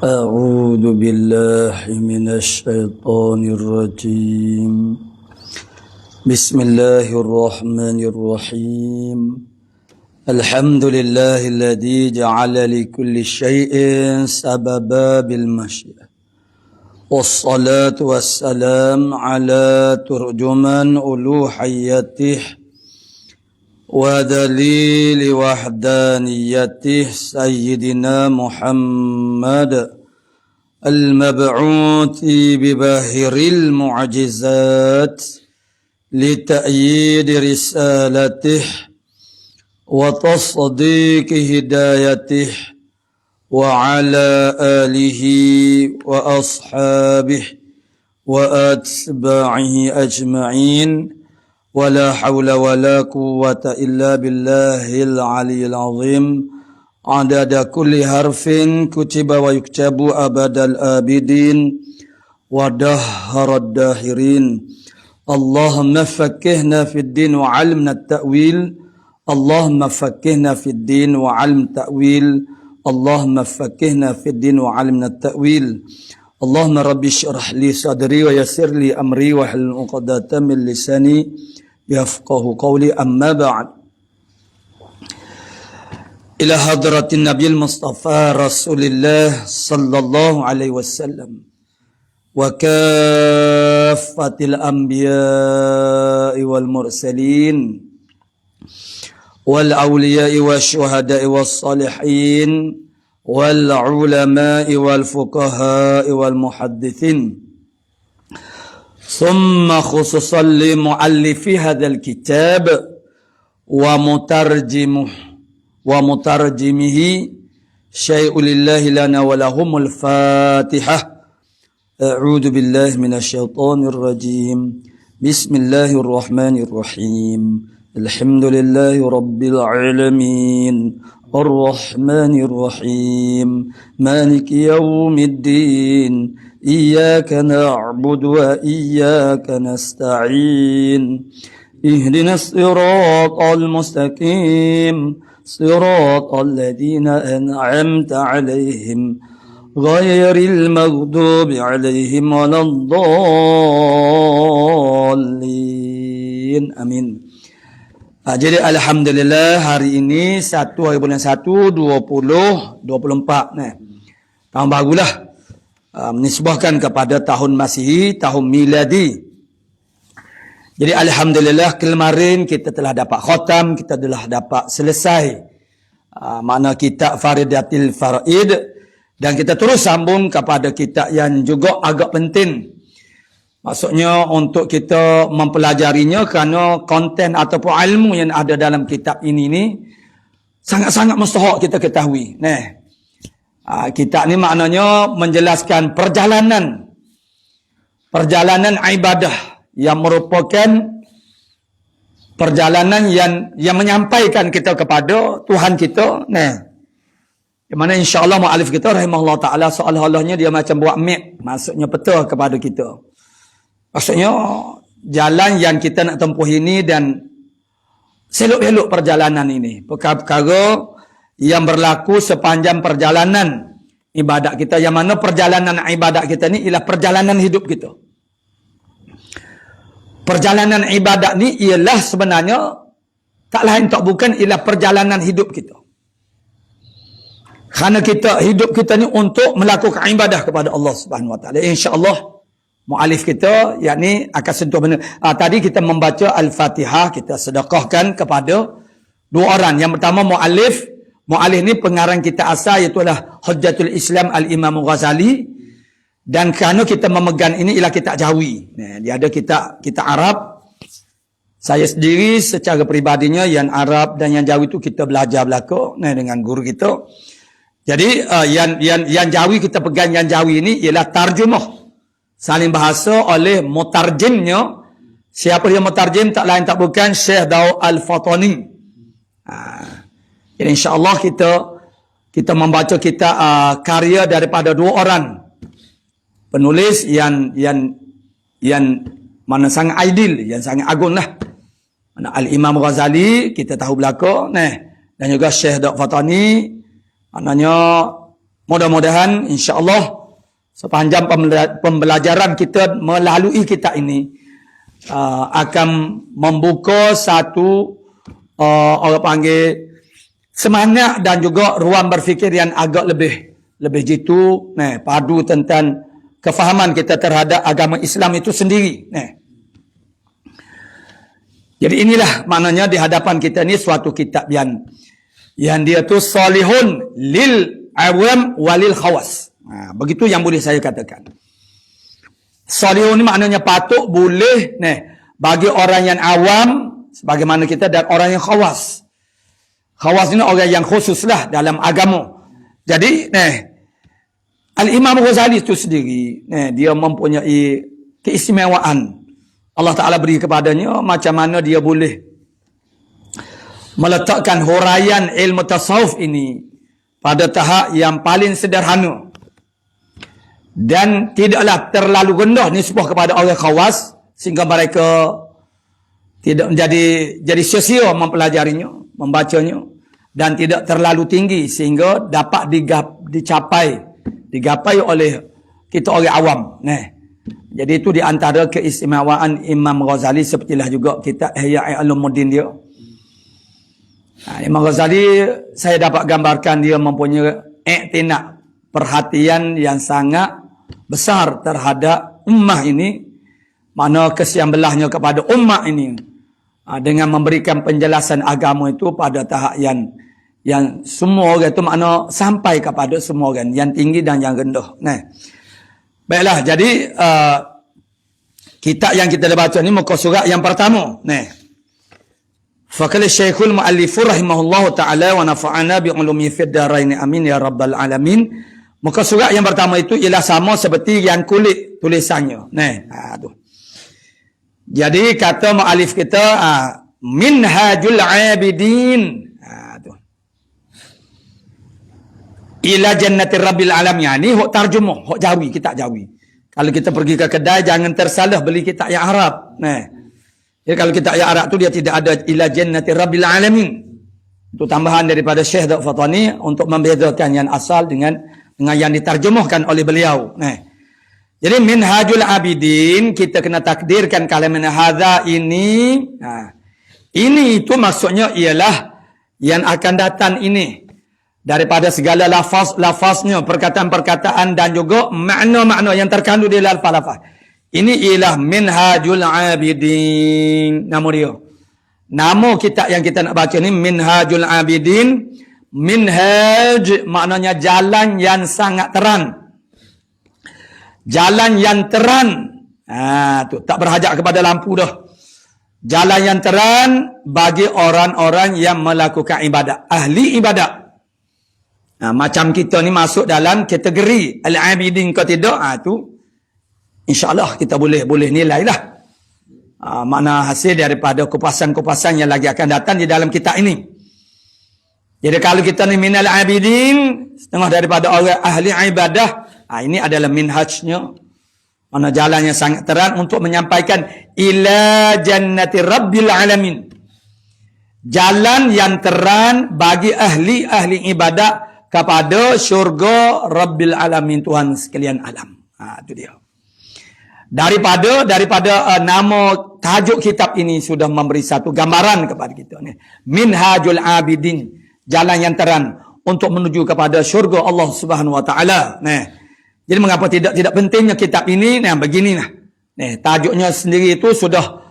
أعوذ بالله من الشيطان الرجيم بسم الله الرحمن الرحيم الحمد لله الذي جعل لكل شيء سببا بالمشيئة والصلاة والسلام على ترجمان ألوهيته ودليل وحدانيته سيدنا محمد المبعوث بباهر المعجزات لتأييد رسالته وتصديق هدايته وعلى آله وأصحابه وأتباعه أجمعين ولا حول ولا قوة إلا بالله العلي العظيم عدد كل حرف كتب ويكتب أبد الآبدين ودهر الداهرين اللهم فقهنا في الدين وعلمنا التأويل اللهم فقهنا في الدين وعلم التأويل اللهم فقهنا في الدين وعلمنا التأويل اللهم ربي اشرح لي صدري ويسر لي أمري واحلل عقدة من لساني يفقه قولي أما بعد إلى حضرة النبي المصطفى رسول الله صلى الله عليه وسلم وكافة الأنبياء والمرسلين والأولياء والشهداء والصالحين والعلماء والفقهاء والمحدثين ثم خصوصا لمؤلف هذا الكتاب ومترجمه شيء لله لنا ولهم الفاتحة أعوذ بالله من الشيطان الرجيم بسم الله الرحمن الرحيم الحمد لله رب العالمين الرحمن الرحيم مالك يوم الدين إياك نعبد وإياك نستعين اهدنا الصراط المستقيم صراط الذين أنعمت عليهم غير المغضوب عليهم ولا الضالين آمين. Jadi alhamdulillah hari ini 1 hari bulan 1 2024 tahun barulah menisbahkan kepada tahun Masihi, tahun miladi. Jadi alhamdulillah kemarin kita telah dapat khatam, kita telah dapat selesai makna kitab Faridatil Faraid dan kita terus sambung kepada kitab yang juga agak penting. Maksudnya untuk kita mempelajarinya kerana konten ataupun ilmu yang ada dalam kitab ini ni sangat-sangat mustahak kita ketahui. Kitab ni maknanya menjelaskan perjalanan ibadah yang merupakan perjalanan yang menyampaikan kita kepada Tuhan kita. Di mana insya-Allah muallif kita rahimahullah taala seolah-olahnya dia macam buat map, maksudnya peta kepada kita. Maksudnya jalan yang kita nak tempuh ini dan selok-elok perjalanan ini. Perkara-perkara yang berlaku sepanjang perjalanan ibadat kita. Yang mana perjalanan ibadat kita ni ialah perjalanan hidup kita. Perjalanan ibadat ni ialah sebenarnya tak lain tak bukan ialah perjalanan hidup kita. Kerana hidup kita ni untuk melakukan ibadah kepada Allah Subhanahu Wa Taala. Insya-Allah mu'alif kita yakni akan sentuh benda. Tadi kita membaca Al-Fatihah, kita sedekahkan kepada dua orang. Yang pertama mu'alif ni pengarang kita asal iaitu adalah Hujjatul Islam Al-Imam Ghazali. Dan kerana kita memegang ini ialah kitab Jawi. Dia ada kitab Arab. Saya sendiri secara peribadinya yang Arab dan yang Jawi itu kita belajar belaka dengan guru kita. Jadi yang Jawi kita pegang yang Jawi ini ialah tarjumah salin bahasa oleh mutarjimnya. Siapa dia mutarjim? Tak lain tak bukan Syekh Daud Al-Fatani. Jadi insya-Allah kita membaca karya daripada dua orang penulis yang mana sangat ideal, yang sangat agunglah. Al-Imam Ghazali kita tahu belaka dan juga Syekh Daud Fatani. Maknanya mudah-mudahan insya-Allah sepanjang pembelajaran kita melalui kitab ini akan membuka satu orang panggil semangat dan juga ruang berfikir yang agak lebih jitu, padu tentang kefahaman kita terhadap agama Islam itu sendiri. Jadi inilah maknanya di hadapan kita ni suatu kitab yang dia tu salihun lil awam walil khawas. Begitu yang boleh saya katakan. Salihun ni maknanya patut, boleh bagi orang yang awam sebagaimana kita dan orang yang khawas. Khawas ni orang yang khususlah dalam agama. Jadi Al-Imam Ghazali itu sendiri dia mempunyai keistimewaan. Allah Ta'ala beri kepadanya macam mana dia boleh meletakkan huraian ilmu tasawuf ini pada tahap yang paling sederhana dan tidaklah terlalu rendah nisbah kepada orang khawas sehingga mereka tidak jadi sia-sia mempelajarinya, membacanya, dan tidak terlalu tinggi sehingga dapat digapai oleh kita orang awam. Jadi itu di antara keistimewaan Imam Ghazali, sepertilah juga kitab Ihya Ulumuddin dia. Imam Ghazali saya dapat gambarkan dia mempunyai iktinaq, perhatian yang sangat besar terhadap ummah ini, mana kesian belahnya kepada ummah ini dengan memberikan penjelasan agama itu pada tahap yang semua orang itu makna sampai kepada semua orang, yang tinggi dan yang rendah. Baiklah, jadi kitab yang kita dah baca ni muka surat yang pertama. Faqala Syekhul Muallifur rahimahullahu taala wa nafa'ana bi ulumi fid darain amin ya rabbal alamin. Muka surat yang pertama itu ialah sama seperti yang kulit tulisannya. Tu. Jadi kata muallif kita Minhajul Abidin. Tu. Ila jannatir rabbil alamin. Ni hok tarjumah, hok Jawi, kitab Jawi. Kalau kita pergi ke kedai jangan tersalah beli kitab yang Arab. Jadi kalau kitab yang Arab tu dia tidak ada ila jannatir rabbil alamin. Itu tambahan daripada Syekh Dr. Fatani untuk membezakan yang asal dengan yang diterjemahkan oleh beliau. Jadi Minhajul Abidin kita kena takdirkan kalimat hadza ini. Ini itu maksudnya ialah yang akan datang ini. Daripada segala lafaznya, perkataan-perkataan dan juga makna-makna yang terkandung di dalam lafaz. Ini ialah Minhajul Abidin. Nama dia. Nama kitab yang kita nak baca ni Minhajul Abidin. Minhaj maknanya jalan yang sangat terang. Jalan yang terang. Tu tak berhajat kepada lampu dah. Jalan yang terang bagi orang-orang yang melakukan ibadat, ahli ibadat. Macam kita ni masuk dalam kategori al-abidin ke tidak, tu insya-Allah kita boleh nilailah. Makna hasil daripada kupasan-kupasan yang lagi akan datang di dalam kitab ini. Jadi kalau kita ni minal abidin, setengah daripada orang ahli ibadah, ini adalah minhajnya. Mana jalan yang sangat terang untuk menyampaikan ila jannati rabbil alamin. Jalan yang terang bagi ahli ibadah kepada syurga Rabbil Alamin, Tuhan sekalian alam. Itu dia. Daripada nama tajuk kitab ini sudah memberi satu gambaran kepada kita ni. Minhajul Abidin, jalan yang terang untuk menuju kepada syurga Allah Subhanahu wa taala. Jadi mengapa tidak pentingnya kitab ini? Beginilah. Tajuknya sendiri itu sudah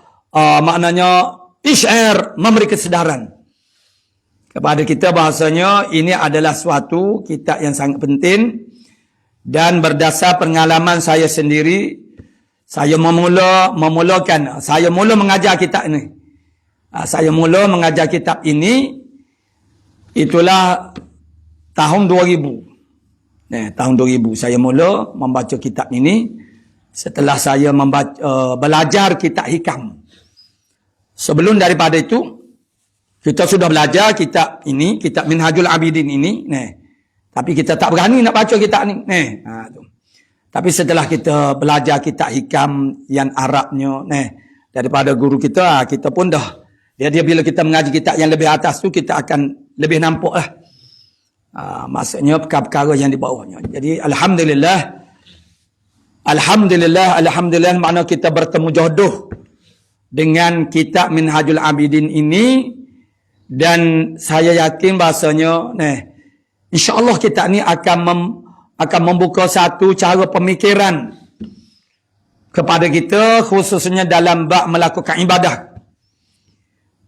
maknanya isyar, memberi kesedaran kepada kita bahasanya ini adalah suatu kitab yang sangat penting, dan berdasar pengalaman saya sendiri, saya mula mengajar kitab ini. Saya mula mengajar kitab ini itulah tahun 2000. Tahun 2000 saya mula membaca kitab ini setelah saya belajar kitab hikam. Sebelum daripada itu kita sudah belajar kitab ini, kitab Minhajul Abidin ini, tapi kita tak berani nak baca kitab ni. Tapi setelah kita belajar kitab hikam yang Arabnya, daripada guru kita, kita pun dah. Dia bila kita mengaji kitab yang lebih atas tu, kita akan lebih nampak lah. Maksudnya perkara-perkara yang di bawahnya. Jadi Alhamdulillah makna kita bertemu jodoh dengan kitab Minhajul Abidin ini, dan saya yakin bahasanya insya-Allah kita ni akan membuka satu cara pemikiran kepada kita, khususnya dalam bab melakukan ibadah,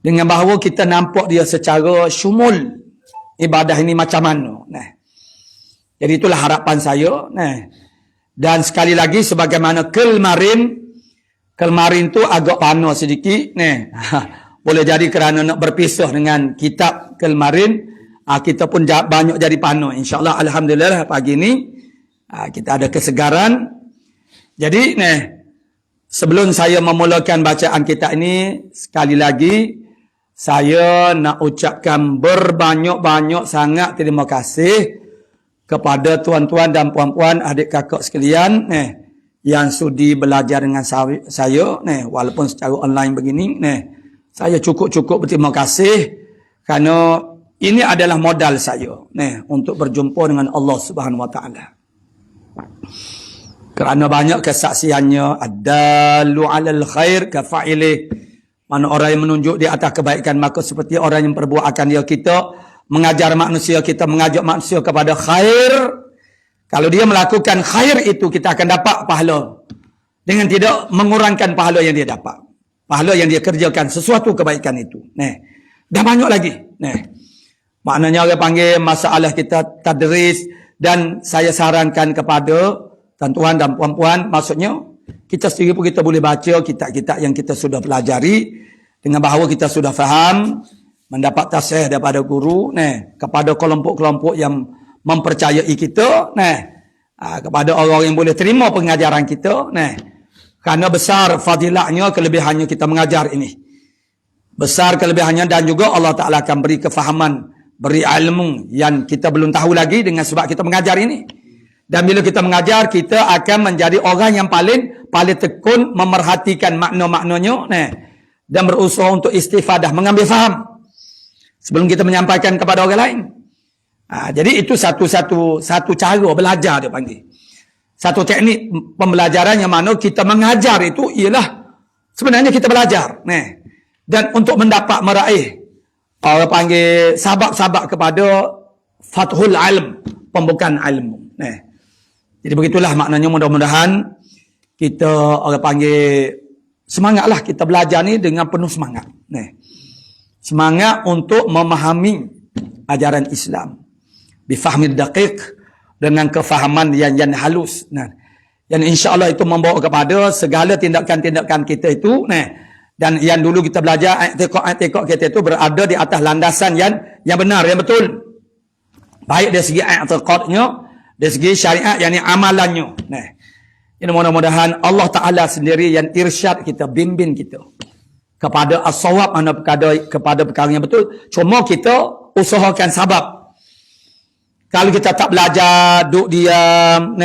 dengan bahawa kita nampak dia secara syumul ibadah ini macam mana. Jadi itulah harapan saya. Dan sekali lagi, sebagaimana kemarin tu agak panas sedikit. Boleh jadi kerana nak berpisah dengan kitab kemarin, kita pun banyak jadi panas. InsyaAllah, Alhamdulillah pagi ni kita ada kesegaran. Jadi sebelum saya memulakan bacaan kitab ini, sekali lagi saya nak ucapkan berbanyak-banyak sangat terima kasih kepada tuan-tuan dan puan-puan, adik kakak sekalian yang sudi belajar dengan saya walaupun secara online begini. Saya cukup berterima kasih kerana ini adalah modal saya untuk berjumpa dengan Allah Subhanahu Wa Taala. Kerana banyak kesaksiannya, ad-dallu 'alal khair kafa'ilih. Mana orang yang menunjuk di atas kebaikan, maka seperti orang yang perbuat akan dia. Kita mengajar manusia, kita mengajak manusia kepada khair. Kalau dia melakukan khair itu, kita akan dapat pahala dengan tidak mengurangkan pahala yang dia dapat, pahala yang dia kerjakan sesuatu kebaikan itu. Dah banyak lagi. Maknanya orang panggil masalah kita tadris, dan saya sarankan kepada tuan-tuan dan puan-puan, maksudnya kita sendiri pun kita boleh baca kitab-kitab yang kita sudah pelajari, dengan bahawa kita sudah faham, mendapat tasih daripada guru, kepada kelompok-kelompok yang mempercayai kita, kepada orang yang boleh terima pengajaran kita, kerana besar fadilahnya, kelebihannya kita mengajar ini. Besar kelebihannya, dan juga Allah Ta'ala akan beri kefahaman, beri ilmu yang kita belum tahu lagi dengan sebab kita mengajar ini. Dan bila kita mengajar, kita akan menjadi orang yang paling tekun memerhatikan makna-maknanya, dan berusaha untuk istifadah, mengambil faham sebelum kita menyampaikan kepada orang lain. Jadi itu satu cara belajar, dia panggil. Satu teknik pembelajaran yang mana kita mengajar itu ialah sebenarnya kita belajar. Dan untuk mendapat meraih, orang panggil sabak-sabak kepada fathul ilm, pembukaan ilmu. Jadi begitulah maknanya. Mudah-mudahan kita orang panggil semangatlah kita belajar ni dengan penuh semangat. Semangat untuk memahami ajaran Islam bifahmid daqiq, dengan kefahaman yang halus. Yang insya-Allah itu membawa kepada segala tindakan-tindakan kita itu. Dan yang dulu kita belajar, i'tiqad kita itu berada di atas landasan yang benar, yang betul. Baik dari segi i'tiqadnya, dari segi syariat, yakni amalannya. Ini mudah-mudahan Allah Ta'ala sendiri yang irsyad kita, bimbing kita kepada as-sawab, kepada perkara yang betul. Cuma kita usahakan sabab. Kalau kita tak belajar, duduk diam,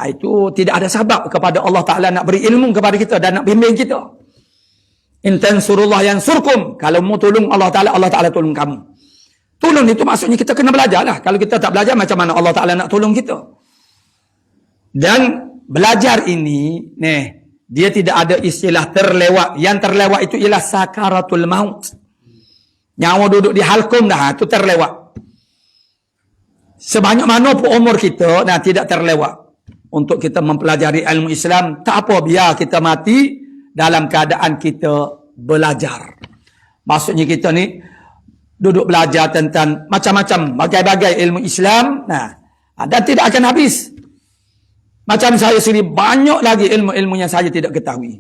itu tidak ada sabab kepada Allah Ta'ala nak beri ilmu kepada kita dan nak bimbing kita. In tansurullah yansurkum. Kalau mau tolong Allah Ta'ala tolong kamu. Tolong itu maksudnya kita kena belajar lah. Kalau kita tak belajar, macam mana Allah Ta'ala nak tolong kita? Dan belajar ini, dia tidak ada istilah terlewat. Yang terlewat itu ialah sakaratul maut. Nyawa duduk di halkum dah, itu terlewat. Sebanyak mana pun umur kita, tidak terlewat untuk kita mempelajari ilmu Islam. Tak apa, biar kita mati dalam keadaan kita belajar. Maksudnya kita ni duduk belajar tentang macam-macam, bagai-bagai ilmu Islam, dan tidak akan habis. Macam saya sendiri, banyak lagi ilmu-ilmu yang saya tidak ketahui.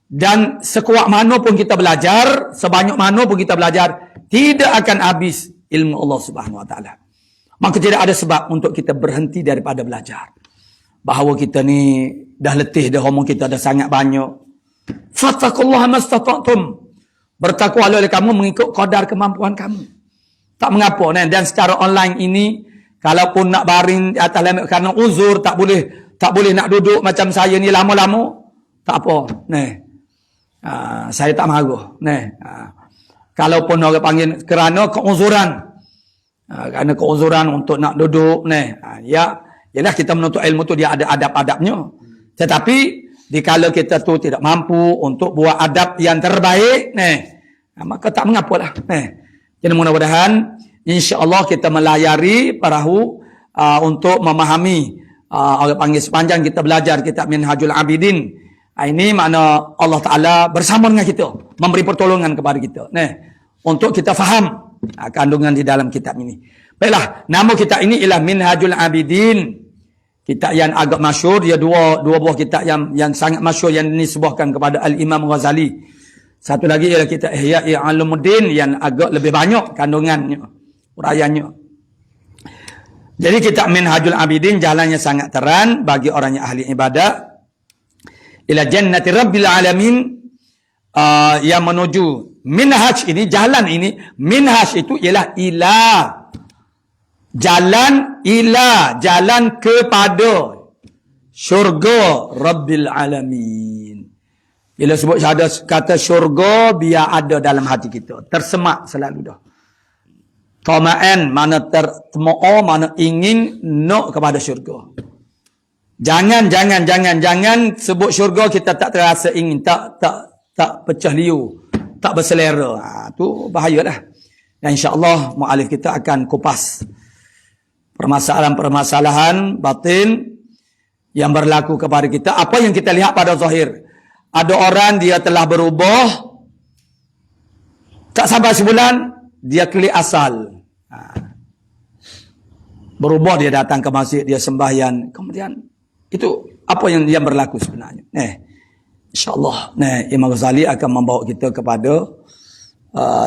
Dan sekuat mana pun kita belajar, sebanyak mana pun kita belajar, tidak akan habis ilmu Allah Subhanahu Wa Taala. Maka tidak ada sebab untuk kita berhenti daripada belajar. Bahawa kita ni dah letih, dah omong kita dah sangat banyak. Fattaqullaha mastata'tum. Bertakwalah oleh kamu mengikut kadar kemampuan kamu. Tak mengapa. Dan secara online ini, kalaupun nak baring di atas lemik kerana uzur, tak boleh nak duduk macam saya ni lama-lama, tak apa. Saya tak marah. Kalaupun orang panggil kerana keuzuran, Kerana keuzuran untuk nak duduk ni. Yalah kita menuntut ilmu tu dia ada adab-adabnya. Tetapi dikala kita tu tidak mampu untuk buat adab yang terbaik maka tak mengapalah. Jadi mudah-mudahan insya-Allah kita melayari perahu untuk memahami orang panggil sepanjang kita belajar kitab Minhajul Abidin. Ini makna Allah Taala bersama dengan kita, memberi pertolongan kepada kita. Untuk kita faham kandungan di dalam kitab ini. Baiklah, nama kitab ini ialah Minhajul Abidin. Kitab yang agak masyhur, dia dua buah kitab yang sangat masyhur yang dinisbahkan kepada Al-Imam Ghazali. Satu lagi ialah kitab Ihya Ulumuddin yang agak lebih banyak kandungannya, uraiannya. Jadi kitab Minhajul Abidin jalannya sangat terang bagi orang yang ahli ibadah ila jannati rabbil alamin, yang menuju minhaj ini, jalan ini. Minhaj itu ialah ila, jalan kepada syurga rabbil alamin. Bila sebut kata syurga, biar ada dalam hati kita, tersemak selalu dah. Tama'an mana tertema'a, mana ingin nak kepada syurga. Jangan sebut syurga kita tak terasa ingin, tak pecah liu, tak berselera. Tu bahayalah. Dan insya-Allah mualif kita akan kupas permasalahan batin yang berlaku kepada kita. Apa yang kita lihat pada zahir. Ada orang dia telah berubah, tak sampai sebulan dia klik asal. Berubah, dia datang ke masjid, dia sembahyang, kemudian itu apa yang berlaku sebenarnya. InsyaAllah Imam Ghazali akan membawa kita kepada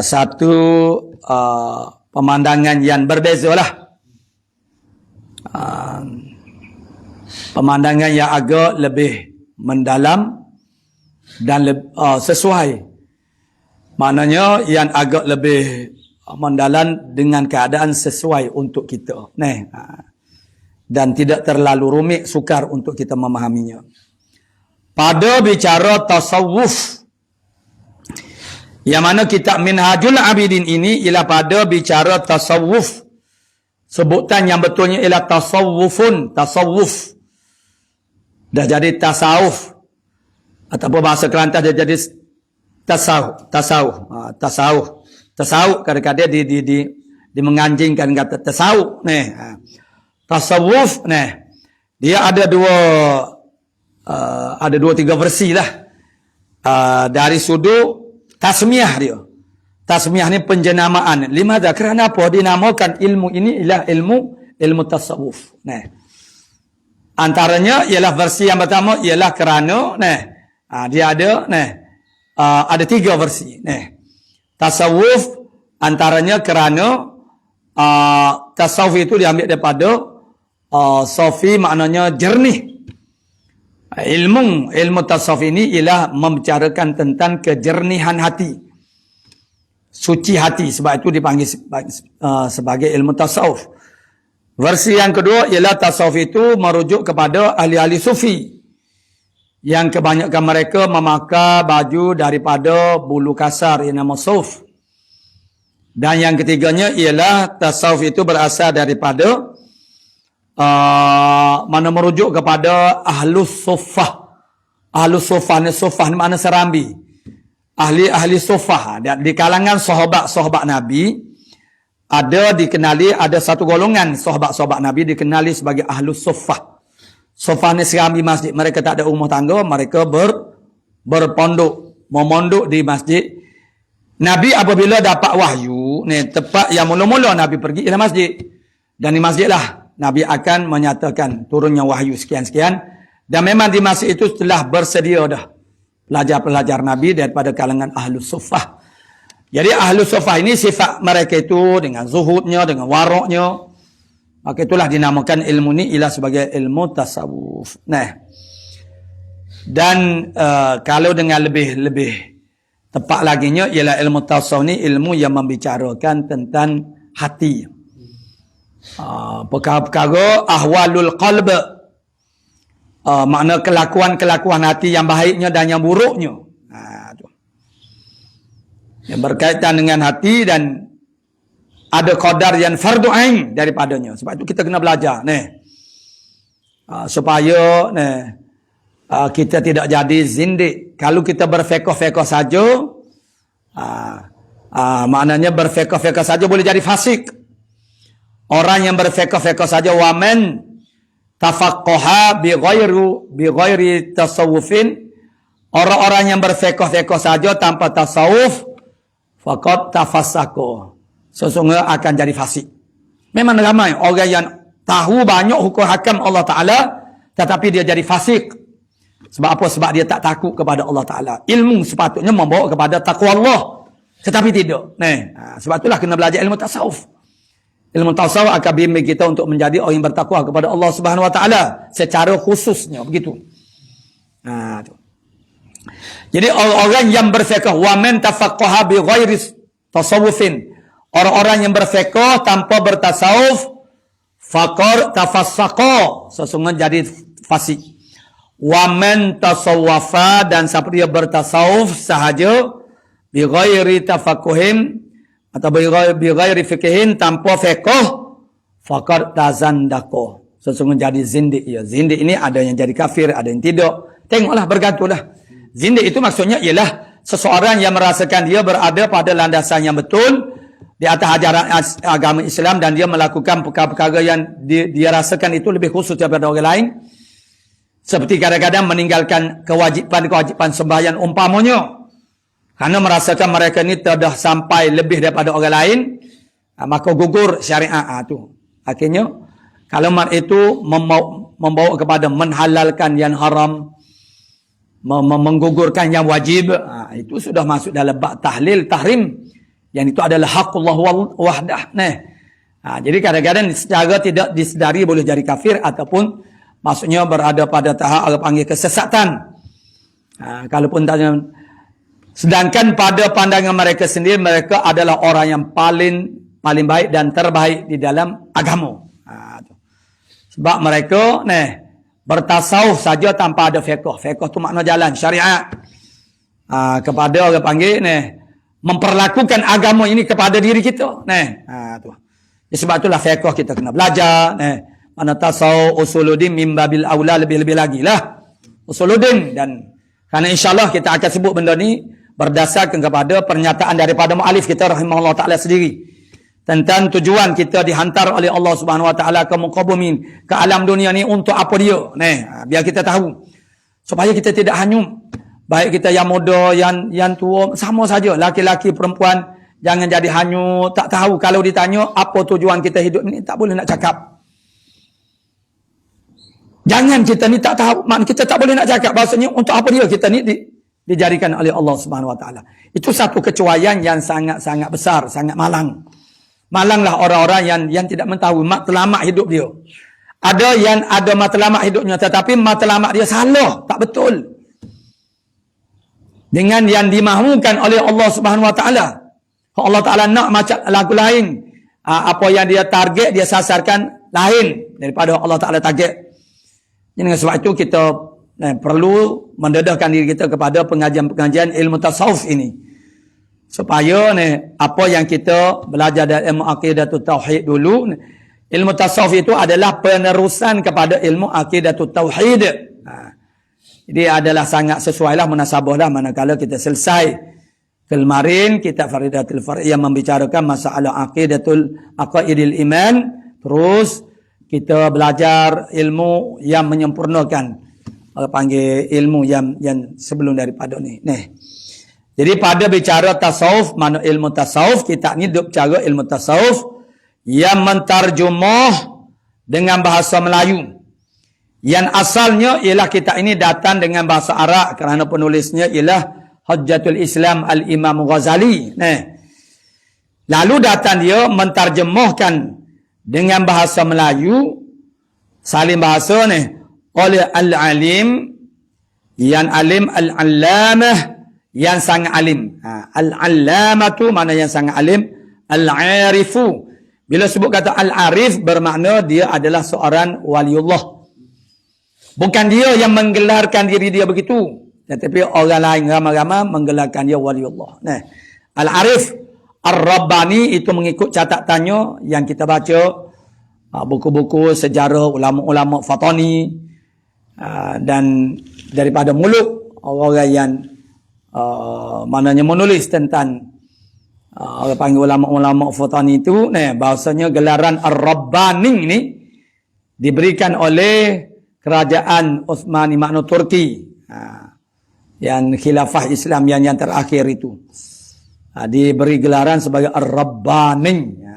satu pemandangan yang berbeza lah. Pemandangan yang agak lebih mendalam dan sesuai. Maknanya yang agak lebih mendalam dengan keadaan sesuai untuk kita. Dan tidak terlalu rumit, sukar untuk kita memahaminya. Pada bicara tasawuf, yang mana kitab Minhajul Abidin ini ialah pada bicara tasawuf. Sebutan yang betulnya ialah tasawufun, tasawuf. Dah jadi tasawuf. Ataupun bahasa Kelantan dia jadi tasawuf. Tasawuf kadang-kadang di menganjingkan kata tasawuf. Tasawuf dia ada dua tiga versi lah. Dari sudut tasmiyah dia. Tasmiyah ni penjenamaan. Limadha? Kerana apa dinamakan ilmu ini ialah ilmu tasawuf. Antaranya ialah versi yang pertama ialah kerana dia ada tiga versi. Tasawuf antaranya kerana tasawuf itu diambil daripada sofi, maknanya jernih. Ilmu tasawuf ini ialah membicarakan tentang kejernihan hati, suci hati, sebab itu dipanggil sebagai ilmu tasawuf. Versi yang kedua ialah tasawuf itu merujuk kepada ahli-ahli sufi yang kebanyakan mereka memakai baju daripada bulu kasar yang nama suf. Dan yang ketiganya ialah tasawuf itu berasal daripada mana merujuk kepada ahlus suffah. Ahlus suffah ni makna serambi. Ahli suffah. Di kalangan sahabat-sahabat Nabi ada satu golongan sahabat-sahabat Nabi dikenali sebagai ahlus suffah. Suffah ni serambi masjid. Mereka tak ada rumah tangga, mereka berpondok, memondok di masjid. Nabi apabila dapat wahyu, tepat yang mula-mula Nabi pergi ke masjid. Dan di masjid lah Nabi akan menyatakan turunnya wahyu sekian-sekian. Dan memang di masa itu telah bersedia dah pelajar-pelajar Nabi daripada kalangan ahlus suffah. Jadi ahlus suffah ini sifat mereka itu dengan zuhudnya, dengan waraknya. Maka itulah dinamakan ilmu ini ialah sebagai ilmu tasawuf. Dan kalau dengan lebih tepat laginya ialah ilmu tasawuf ni ilmu yang membicarakan tentang hati. Perkara-perkara ahwalul qalb, makna kelakuan-kelakuan hati yang baiknya dan yang buruknya. Yang berkaitan dengan hati dan ada qadar yang fardu ain daripadanya. Sebab itu kita kena belajar supaya kita tidak jadi zindik. Kalau kita berfiqh-fiqh saja, maknanya berfiqh-fiqh saja boleh jadi fasik. Orang yang berfiqh-fiqh saja, waman tafaqqaha bi ghairi tasawufin, orang-orang yang berfiqh-fiqh saja tanpa tasawuf, faqad tafassaqo, sesungguhnya akan jadi fasik. Memang ramai orang yang tahu banyak hukum hakam Allah Ta'ala, tetapi dia jadi fasik. Sebab apa? Sebab dia tak takut kepada Allah Ta'ala. Ilmu sepatutnya membawa kepada taqwa Allah, tetapi tidak. Sebab itulah kena belajar ilmu tasawuf. Ilmu tasawuf akan bimbing kita untuk menjadi orang yang bertakwa kepada Allah Subhanahu Wa Ta'ala secara khususnya, begitu. Jadi orang-orang yang berfiqh, wa man tafaqqaha bi ghairi tasawufin, orang-orang yang berfiqh tanpa bertasawuf, faqar tafassaqa, sesungguhnya jadi fasik. Wa man tasawwafa, dan siapa dia bertasawuf sahaja, bi ghairi tafaqquhin, atau bi ghairi fiqhin, tanpa fiqh, faqad tazandaqa, sesungguhnya jadi zindik. Ya, zindik ini ada yang jadi kafir, ada yang tidak. Tengoklah, bergantunglah. Zindik itu maksudnya ialah seseorang yang merasakan dia berada pada landasan yang betul di atas ajaran agama Islam, dan dia melakukan perkara-perkara yang dia rasakan itu lebih khusus daripada orang lain. Seperti kadang-kadang meninggalkan kewajipan sembahyang umpamanya, karena merasakan mereka ini telah sampai lebih daripada orang lain, maka gugur syariat itu. Akhirnya, kalau mat itu membawa kepada menhalalkan yang haram, menggugurkan yang wajib, itu sudah masuk dalam bab tahlil, tahrim, yang itu adalah haqqullah wahdah. Jadi kadang-kadang secara tidak disedari boleh jadi kafir, ataupun maksudnya berada pada tahap orang panggil kesesatan. Kalaupun tanya, sedangkan pada pandangan mereka sendiri, mereka adalah orang yang paling baik dan terbaik di dalam agama. Sebab mereka bertasawuf saja tanpa ada fiqh. Fiqh tu makna jalan syariat. Kepada orang panggil memperlakukan agama ini kepada diri kita. Sebab itulah fiqh kita kena belajar. Mana tasawuf usuluddin min babil aula, lebih-lebih lagi lah usuluddin. Dan kerana insyaAllah kita akan sebut benda ni berdasarkan kepada pernyataan daripada mu'alif kita rahimahullah ta'ala sendiri, tentang tujuan kita dihantar oleh Allah Subhanahu Wa Ta'ala ke muka bumi, ke alam dunia ni untuk apa dia. Biar kita tahu, supaya kita tidak hanyut. Baik kita yang muda, yang tua, sama saja, laki-laki, perempuan, jangan jadi hanyut, tak tahu. Kalau ditanya apa tujuan kita hidup ni, tak boleh nak cakap. Jangan kita ni tak tahu, maknanya kita tak boleh nak cakap bahasanya untuk apa dia kita ni dijadikan oleh Allah Subhanahu Wa Ta'ala. Itu satu kecuaian yang sangat-sangat besar, sangat malang. Malanglah orang-orang yang tidak mengetahui matlamat hidup dia. Ada yang ada matlamat hidupnya, tetapi matlamat dia salah, tak betul dengan yang dimahukan oleh Allah Subhanahu Wa Ta'ala. Allah Ta'ala nak macam lagu lain. Apa yang dia target, dia sasarkan lain daripada Allah Ta'ala target. Dengan sebab itu kita perlu mendedahkan diri kita kepada pengajian-pengajian ilmu tasawuf ini, supaya apa yang kita belajar dari ilmu aqidatul tauhid dulu, ilmu tasawuf itu adalah penerusan kepada ilmu aqidatul tauhid. Jadi adalah sangat sesuailah, munasabahlah manakala kita selesai kemarin kitab Faridatul Fari' yang membicarakan masalah aqidil iman, terus kita belajar ilmu yang menyempurnakan, panggil ilmu yang sebelum daripada ni. Jadi pada bicara tasawuf, mana ilmu tasawuf, kita ni duk cara ilmu tasawuf yang mentarjumah dengan bahasa Melayu. Yang asalnya ialah kita ini datang dengan bahasa Arab, kerana penulisnya ialah Hujjatul Islam Al-Imam Ghazali. Lalu datang dia mentarjemahkan dengan bahasa Melayu, salin bahasa oleh Al-Alim, yang alim, Al-Allamah, yang sangat alim. Al-Allamah tu mana yang sangat alim, Al-Arifu. Bila sebut kata Al-Arif, bermakna dia adalah seorang waliullah. Bukan dia yang menggelarkan diri dia begitu, tetapi orang lain ramai-ramai menggelarkan dia waliullah. Al-Arif, Ar-Rabbani itu mengikut catatannya yang kita baca buku-buku sejarah ulama-ulama Fatani dan daripada mulut orang yang mananya menulis tentang orang panggil ulama-ulama Fatani itu bahasanya gelaran Ar-Rabbani ni diberikan oleh kerajaan Uthmani makna Turki yang khilafah Islam yang terakhir itu diberi gelaran sebagai Ar-Rabbani.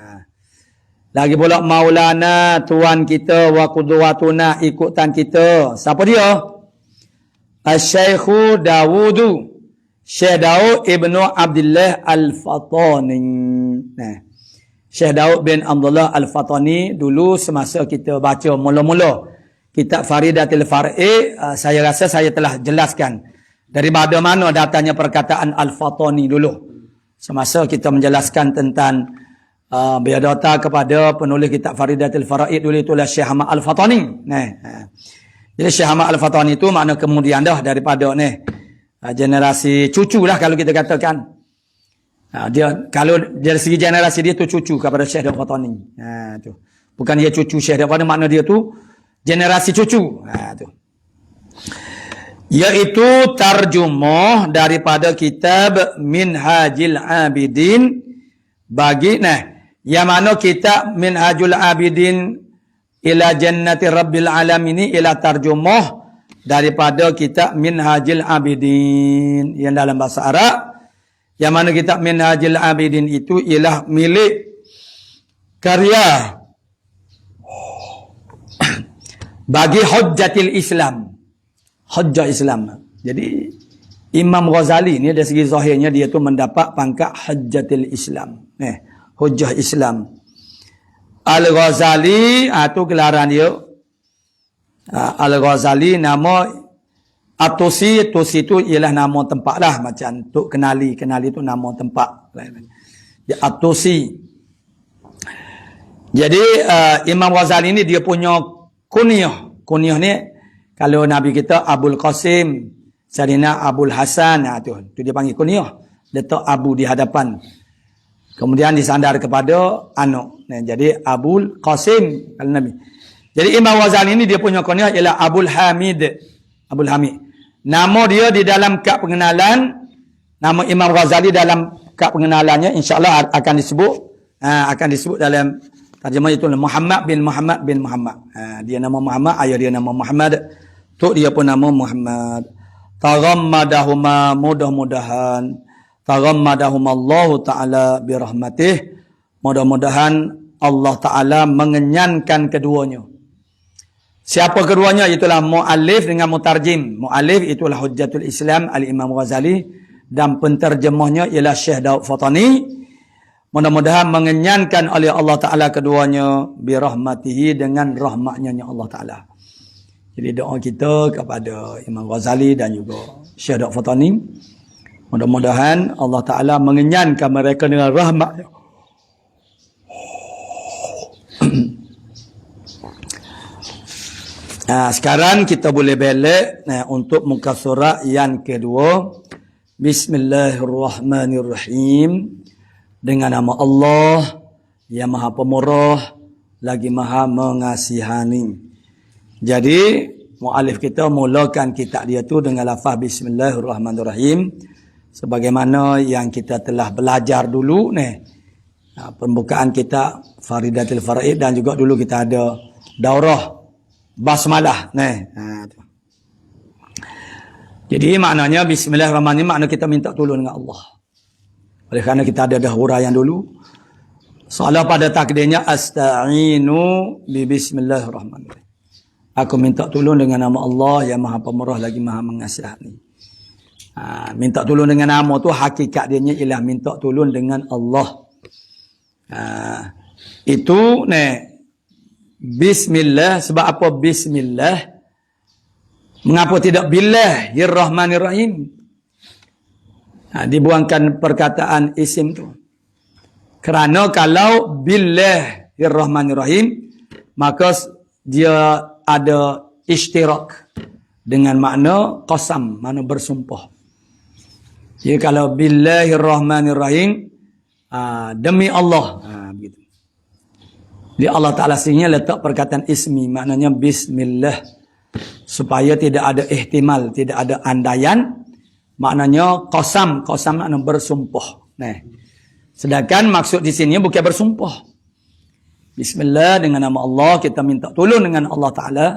Lagi pula Maulana, tuan kita, wa qudwatuna, ikutan kita. Siapa dia? Asy-Syaikh Dawudu, Syekh Daud ibnu Abdullah Al-Fatani. Syekh Daud bin Abdullah Al-Fatani dulu semasa kita baca mula-mula kitab Faridatul Far'i, saya rasa saya telah jelaskan daripada mana datangnya perkataan Al-Fatani dulu. Semasa kita menjelaskan tentang biadata kepada penulis kitab Faridatul Fara'id dulu itulah Syekh Ahmad Al-Fatani. Jadi Syekh Ahmad Al-Fatani itu makna kemudian dah daripada generasi cucu lah kalau kita katakan. Dia kalau dari segi generasi dia tu cucu kepada Syekh Al-Fatani. Tu. Bukan dia cucu Syekh Al-Fatani, makna dia tu generasi cucu. Tu. Iaitu tarjumah daripada kitab Minhajul Abidin bagi yang mana kitab Minhajul Abidin ila Jannati Rabbil Alamin ila tarjumah daripada kitab Minhajul Abidin yang dalam bahasa Arab, yang mana kitab Minhajul Abidin itu ialah milik karya bagi Hujjatil Islam, Hujjah Islam. Jadi Imam Ghazali ni dari segi zahirnya dia tu mendapat pangkat Hujjatil Islam, Hujjah Islam. Al-Ghazali tu gelaran dia. Al-Ghazali nama Atusi, Tusi itu ialah nama tempat lah, macam Tuk Kenali, Kenali itu nama tempat. Atusi. Jadi Imam Ghazali ni dia punya kunyah. Kunyah ni kalau Nabi kita Abul Qasim, Sayyidina Abul Hasan, tu dia panggil kunyah. Letak Abu di hadapan. Kemudian disandar kepada anak. Jadi Abul Qasim kalau Nabi. Jadi Imam Ghazali ini dia punya kunyah ialah Abul Hamid. Abul Hamid. Nama dia di dalam kad pengenalan, nama Imam Ghazali dalam kad pengenalannya insya-Allah akan disebut dalam terjemah itu Muhammad bin Muhammad bin Muhammad. Dia nama Muhammad, ayah dia nama Muhammad. Tok dia pun nama Muhammad. Taghammadahuma, mudah-mudahan taghammadahumullahu taala birahmatih. Mudah-mudahan Allah taala mengenyangkan keduanya. Siapa keduanya? Itulah muallif dengan mutarjim. Muallif itulah Hujjatul Islam Al-Imam Ghazali dan penterjemahnya ialah Syekh Daud Fatani. Mudah-mudahan mengenyangkan oleh Allah taala keduanya birahmatihi, dengan rahmatnya Allah taala. Jadi doa kita kepada Imam Ghazali dan juga Syekh Daud Fatani, mudah-mudahan Allah Ta'ala mengenyangkan mereka dengan rahmat. Sekarang kita boleh balik untuk muka surat yang kedua. Bismillahirrahmanirrahim. Dengan nama Allah yang Maha Pemurah lagi Maha Mengasihani. Jadi muallif kita mulakan kitab dia tu dengan lafaz Bismillahirrahmanirrahim, sebagaimana yang kita telah belajar dulu pembukaan kitab Faridatul Far'i, dan juga dulu kita ada daurah basmalah Jadi maknanya Bismillahirrahmanirrahim makna kita minta tolong dengan Allah. Oleh kerana kita ada dah huraian dulu. Soalan pada takdirnya asta'inu bi Bismillahirrahmanirrahim. Aku minta tolong dengan nama Allah yang Maha Pemurah lagi Maha Mengasihani. Minta tolong dengan nama tu hakikat dia ialah minta tolong dengan Allah. Itu Bismillah. Sebab apa Bismillah? Mengapa tidak Billahirrahmanirrahim? Dibuangkan perkataan isim tu. Kerana kalau Billahirrahmanirrahim, maka dia ada ishtirak dengan makna qasam, makna bersumpah. Jadi kalau Billahirrahmanirrahim, demi Allah. Begitu. Di Allah Ta'ala sini letak perkataan ismi, maknanya bismillah. Supaya tidak ada ihtimal, tidak ada andaian. Maknanya qasam, qasam maknanya bersumpah. Nah. Sedangkan maksud di sini bukan bersumpah. Bismillah, dengan nama Allah kita minta tolong dengan Allah Ta'ala.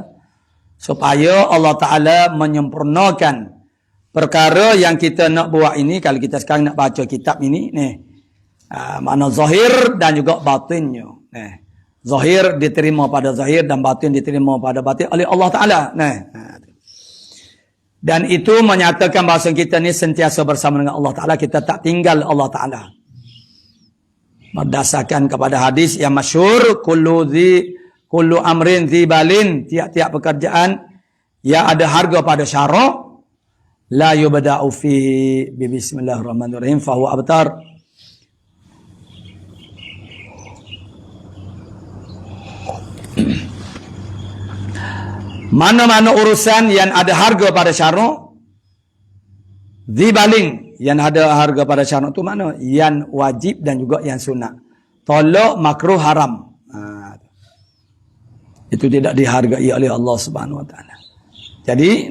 Supaya Allah Ta'ala menyempurnakan perkara yang kita nak buat ini. Kalau kita sekarang nak baca kitab ini, makna zahir dan juga batinnya. Zahir diterima pada zahir dan batin diterima pada batin oleh Allah Ta'ala. Dan itu menyatakan bahawa kita ni sentiasa bersama dengan Allah Ta'ala. Kita tak tinggal Allah Ta'ala. Berdasarkan kepada hadis yang masyhur, kullu amrin dzibalin, tiap-tiap pekerjaan yang ada harga pada syarak, la yubda'u fihi bi bismillahirrahmanirrahim fa huwa abtar. Mana-mana urusan yang ada harga pada syarak, dzibalin, yang ada harga pada syarak itu mana? Yang wajib dan juga yang sunat. Tolak, makruh, haram. Itu tidak dihargai oleh Allah Subhanahu Wa Taala. Jadi,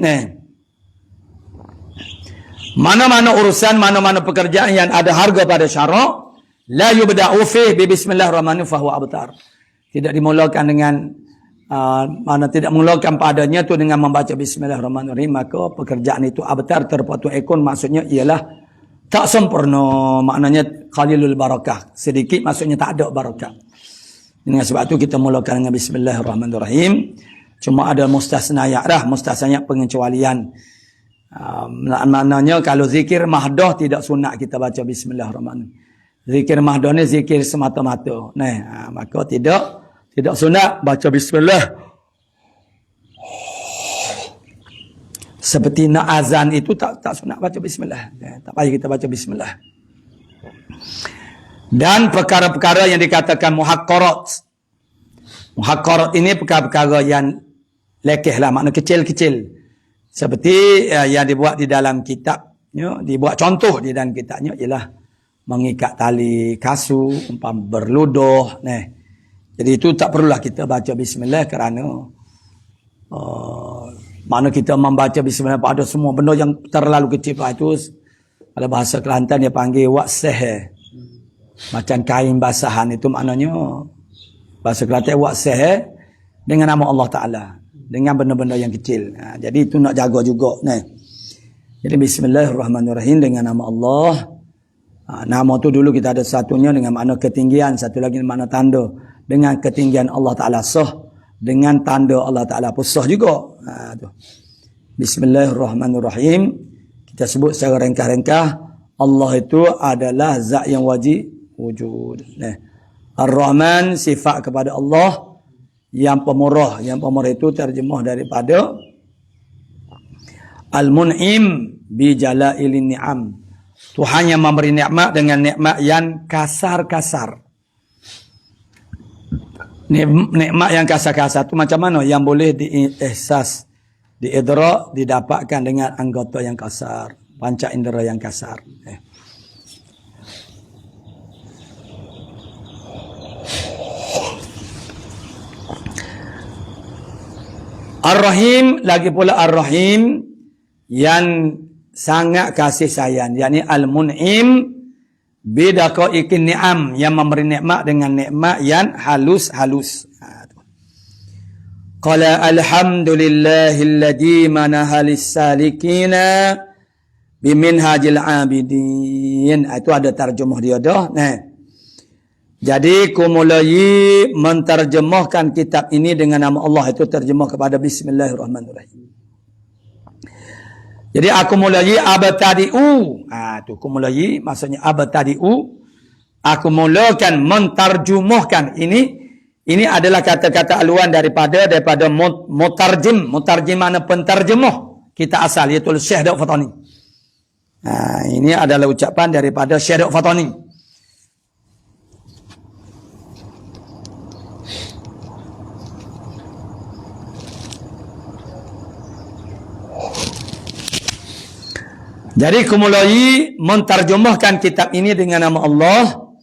mana-mana urusan, mana-mana pekerjaan yang ada harga pada syarak, la yubda'u fihi bi bismillahirrahmanirrahim fa huwa abtar. Tidak dimulakan dengan mana tidak mengeluarkan padanya tu dengan membaca bismillahirrahmanirrahim, maka pekerjaan itu abtar, terpotong ekor, maksudnya ialah tak sempurna, maknanya qalilul barakah, sedikit maksudnya tak ada barakah. Dengan sebab tu kita mulakan dengan bismillahirrahmanirrahim. Cuma ada mustasnayat dah, mustasnayat pengecualian. Maknanya kalau zikir mahdoh tidak sunat kita baca bismillahirrahmanirrahim. Zikir mahdoh ni zikir semata-mata. Maka tidak sunat baca bismillah. Seperti nak azan itu tak sunat baca bismillah. Tak payah kita baca bismillah. Dan perkara-perkara yang dikatakan muhaqqarat. Muhaqqarat ini perkara-perkara yang lekeh lah, makna kecil-kecil. Seperti yang dibuat di dalam kitabnya, dibuat contoh di dalam kitabnya ialah mengikat tali kasut, umpam berludah. Jadi itu tak perlulah kita baca bismillah kerana mana kita membaca bismillah pada semua benda yang terlalu kecil itu, kalau bahasa Kelantan dia panggil wakseh. Macam kain basahan itu maknanya bahasa Kelantan wakseh dengan nama Allah Ta'ala, dengan benda-benda yang kecil. Jadi itu nak jaga juga. Jadi bismillahirrahmanirrahim dengan nama Allah. Nama tu dulu kita ada satunya dengan makna ketinggian, satu lagi makna tanda. Dengan ketinggian Allah Ta'ala sah, dengan tanda Allah Ta'ala pun sah juga. Bismillahirrahmanirrahim. Kita sebut secara ringkas-ringkas, Allah itu adalah zat yang wajib wujud. Ar-Rahman, sifat kepada Allah yang pemurah. Yang pemurah itu terjemah daripada Al-Mun'im bi jalailin ni'am. Tuhan yang memberi nikmat dengan nikmat yang kasar-kasar. Nikmat yang kasar-kasar itu macam mana? Yang boleh diihsas, diidrak, didapatkan dengan anggota yang kasar, panca indera yang kasar. Ar-Rahim, lagi pula Ar-Rahim yang sangat kasih sayang, yakni Al-Mun'im bidaqaiqin ni'am, yang memberi nikmat dengan nikmat yang halus-halus. Qala alhamdulillahilladzi manaha lis-salikina biminhajil abidin. Itu ada terjemah dia dah. Jadi kumulai menterjemahkan kitab ini dengan nama Allah, itu terjemah kepada bismillahirrahmanirrahim. Jadi aku mulai abtadi'u. Tu kumulai maksudnya abtadi'u. Aku mulakan menterjemahkan ini adalah kata-kata aluan daripada mutarjim. Mutarjim mana penterjemah kita asal, iaitu Syekh Daud Fatani. Ini adalah ucapan daripada Syekh Daud Fatani. Jadi kumulai menterjemahkan kitab ini dengan nama Allah.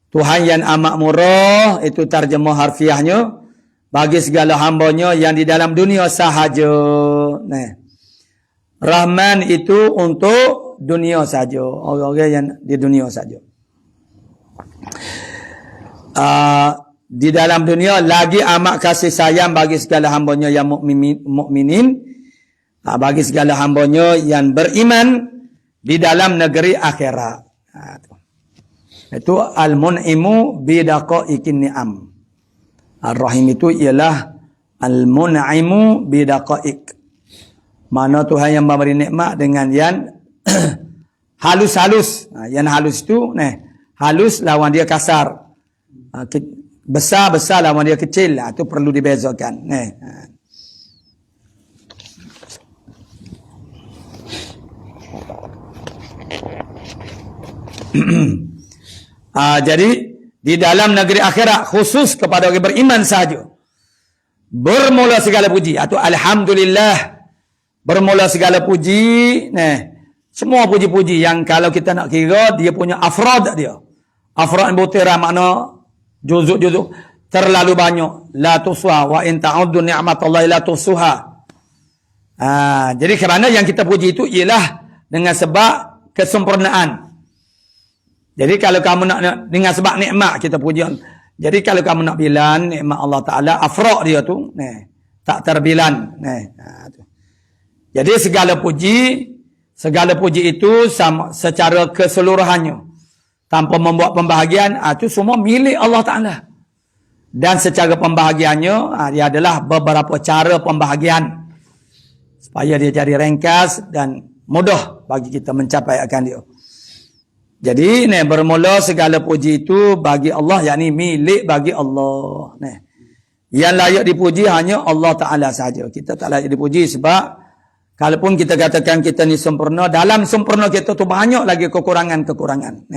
Tuhan yang amat murah, itu terjemah harfiahnya, bagi segala hambanya yang di dalam dunia sahaja. Nah, Rahman itu untuk dunia saja, orang-orang yang di dunia saja. Di dalam dunia lagi amat kasih sayang bagi segala hambanya yang mukminin, bagi segala hambanya yang beriman di dalam negeri akhirat. Itu al-mun'imu bidaqaiqin ni'am. Ar-Rahim itu ialah al-mun'imu bidaqaiq. Mana Tuhan yang memberi nikmat dengan yang halus-halus. Yang halus itu, halus lawan dia kasar. Besar-besar lawan dia kecil. Itu perlu dibezakan. Jadi di dalam negeri akhirat khusus kepada orang beriman sahaja bermula segala puji, atau alhamdulillah, bermula segala puji. Semua puji-puji yang kalau kita nak kira dia punya afrad dia. Afrad butira makna juzuk-juzuk terlalu banyak, la tusuha wa in ta'uddu ni'matallahi la tusuha. Jadi kerana yang kita puji itu ialah dengan sebab kesempurnaan. Jadi kalau kamu nak dengan sebab nikmat kita puji. Jadi kalau kamu nak bilan nikmat Allah Taala, afraq dia tu, tak terbilan. Jadi segala puji itu sama, secara keseluruhannya tanpa membuat pembahagian, itu semua milik Allah Taala. Dan secara pembahagiannya, dia adalah beberapa cara pembahagian supaya dia jadi ringkas dan mudah bagi kita mencapai akan dia. Jadi bermula segala puji itu bagi Allah, yakni milik bagi Allah. Yang layak dipuji hanya Allah Ta'ala sahaja. Kita tak layak dipuji sebab kalaupun kita katakan kita ni sempurna, dalam sempurna kita tu banyak lagi kekurangan-kekurangan.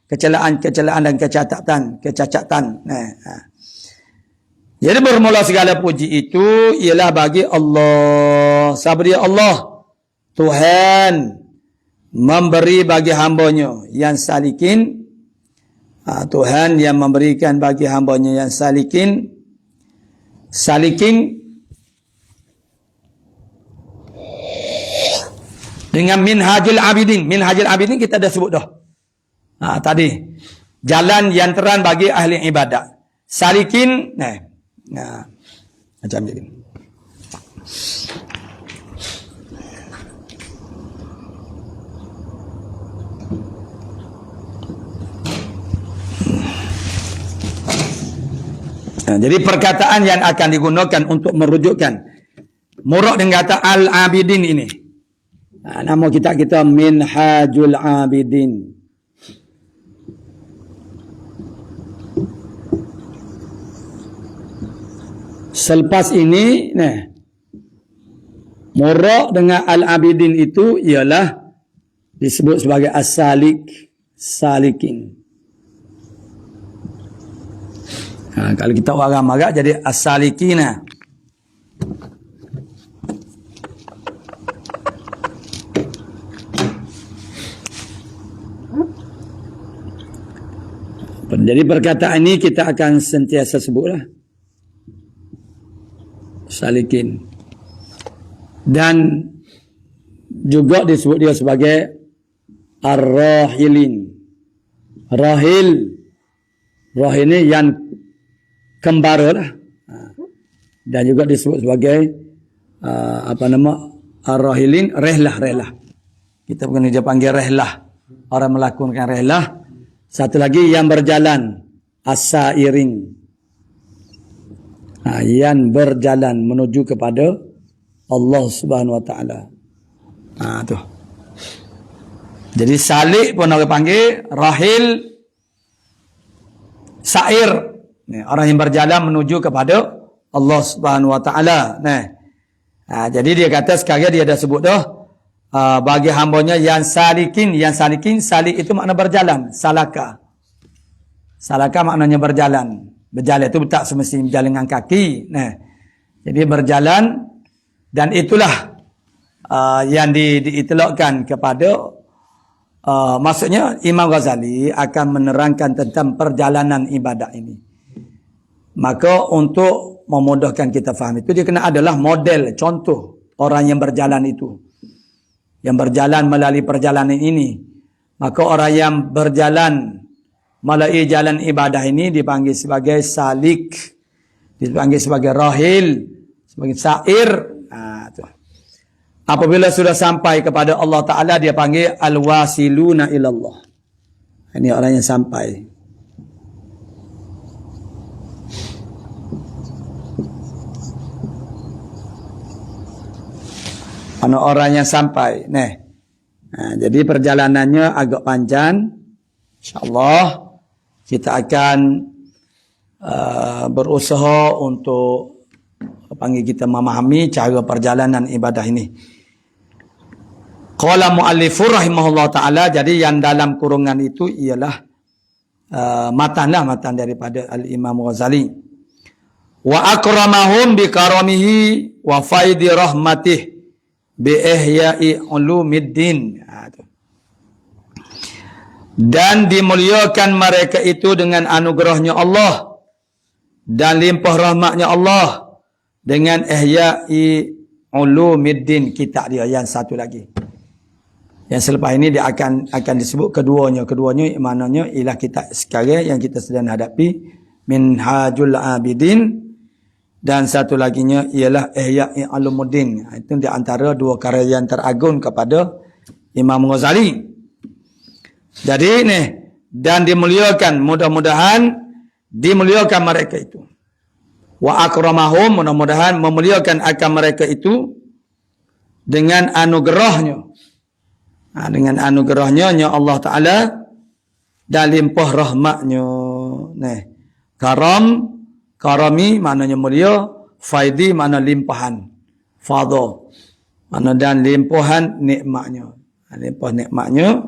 Kecelaan-kecelaan dan kecacatan. Jadi bermula segala puji itu ialah bagi Allah. Siapa dia Allah? Tuhan memberi bagi hambanya yang salikin. Tuhan yang memberikan bagi hambanya yang salikin. Salikin dengan minhajul abidin. Minhajul abidin kita dah sebut dah. Tadi jalan yang terang bagi ahli ibadat. Salikin macam ni. Jadi perkataan yang akan digunakan untuk merujukkan murad dengan kata al-abidin ini. Nama kita Minhajul Abidin. Selepas ini, murad dengan al-abidin itu ialah disebut sebagai as-salik, salikin. Kalau kita orang marah jadi as-salikina. Jadi perkataan ini kita akan sentiasa sebutlah. Salikin. Dan juga disebut dia sebagai ar-rahilin. Rahil. Rahil ini yang kembara lah. Dan juga disebut sebagai ar-rahilin, rehlah. Kita bukan dia panggil rehlah. Orang melakukan rehlah. Satu lagi yang berjalan, as-sairin. Yang berjalan menuju kepada Allah Subhanahu Wa Taala. Tu. Jadi salik pun orang panggil, rahil, sair. Orang yang berjalan menuju kepada Allah Subhanahu Wa Taala. Jadi dia kata sekarang dia dah sebut dah bagi hambanya yang salikin. Yang salikin, salik itu makna berjalan. Salaka maknanya berjalan. Berjalan itu tak semestinya berjalan dengan kaki. Jadi berjalan, dan itulah yang diitlakkan kepada maksudnya Imam Ghazali akan menerangkan tentang perjalanan ibadah ini. Maka untuk memudahkan kita faham itu, dia kena adalah model, contoh orang yang berjalan itu. Yang berjalan melalui perjalanan ini. Maka orang yang berjalan melalui jalan ibadah ini dipanggil sebagai salik, dipanggil sebagai rahil, sebagai sair. Apabila sudah sampai kepada Allah Ta'ala, dia panggil al-wasiluna ilallah. Ini orang yang sampai. Mana orang yang sampai. Jadi perjalanannya agak panjang. InsyaAllah kita akan berusaha untuk kita memahami cara perjalanan ibadah ini. Qala mu'allifur rahimahullah ta'ala. Jadi yang dalam kurungan itu ialah matan daripada Al-Imam Ghazali. Wa akramahum bi karamihi wa faidi rahmatih bi ihya'i ulumiddin. Dan dimuliakan mereka itu dengan anugerahnya Allah dan limpah rahmatnya Allah dengan ihya'i ulumiddin, kitab dia yang satu lagi. Yang selepas ini dia akan disebut keduanya maknanya ialah kitab sekarang yang kita sedang hadapi, Minhajul Abidin, dan satu laginya ialah Ihya' Ulumuddin. Itu di antara dua karya yang teragung kepada Imam Ghazali. Jadi dan dimuliakan, mudah-mudahan dimuliakan mereka itu. Wa akramahum, mudah-mudahan memuliakan akan mereka itu dengan anugerahnya. Dengan anugerahnya Allah Ta'ala dan limpah rahmatnya. Karami maknanya mulia, faidi makna limpahan, fadha makna dan limpahan nikmatnya. Limpah nikmatnya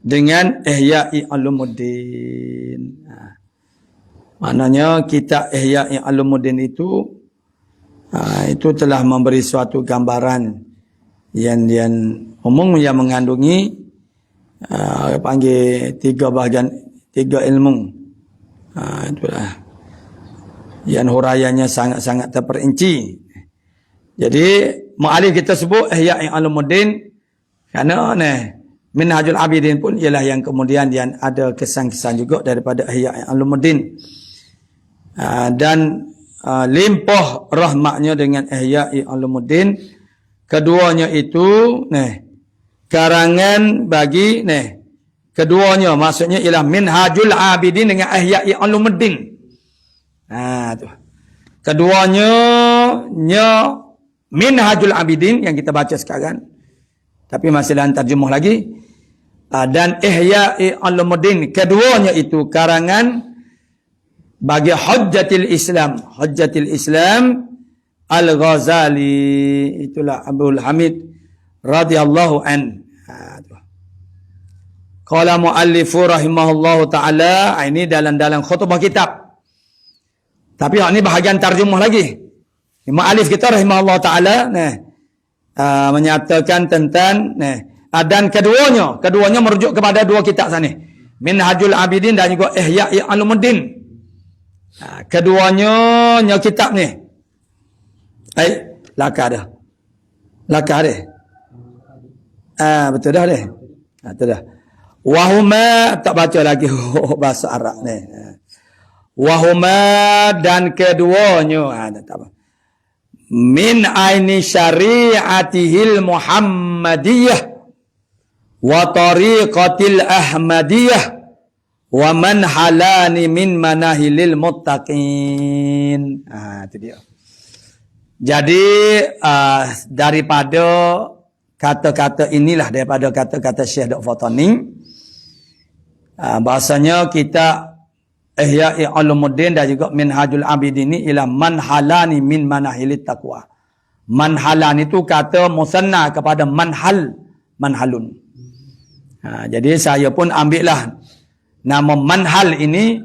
dengan Ihya'i Ulumuddin. Maknanya kitab Ihya'i Ulumuddin itu telah memberi suatu gambaran yang umum yang mengandungi panggil 3 bahagian, 3 ilmu. Itulah yang huraiannya sangat-sangat terperinci. Jadi mu'alif kita sebut Ihya'i Ulumuddin kerana Minhajul Abidin pun ialah yang kemudian yang ada kesan-kesan juga daripada Ihya'i Ulumuddin. Dan limpah rahmatnya dengan Ihya'i Ulumuddin. Keduanya itu karangan bagi keduanya, maksudnya ialah Minhajul Abidin dengan Ihya'i Ulumuddin. Tu. Keduanya Minhajul Abidin yang kita baca sekarang, tapi masih dalam terjemah lagi. Dan Ihya'i Ulumuddin, keduanya itu karangan bagi Hujjatul Islam Al-Ghazali, itulah Abdul Hamid radhiyallahu an. Qala muallifu rahimahullahu taala, ini dalam khutbah kitab. Tapi ini bahagian terjemah lagi. Muallif kita rahimahullahu taala menyatakan tentang dan keduanya merujuk kepada dua kitab sana, Minhajul Abidin dan juga Ihya'i Ulumuddin. Keduanya kitab ni. Lakar dah. Betul dah deh. Betul dah. Wahuma, tak baca lagi bahasa Arab ni. Wahuma dan keduanya tak apa. Min aini syari'atihil Muhammadiyah wa tariqatil Ahmadiyah wa manhalani min manahilil muttaqin. Itu dia. Jadi daripada kata-kata inilah, daripada kata-kata Syekh Dr. Fatani, bahasanya kita Ihya'i Ulumuddin dan juga Minhajul Abidin ini ialah manhalani min manahilit taqwa. Manhalan itu kata musanna kepada manhalun. Jadi saya pun ambillah nama manhal ini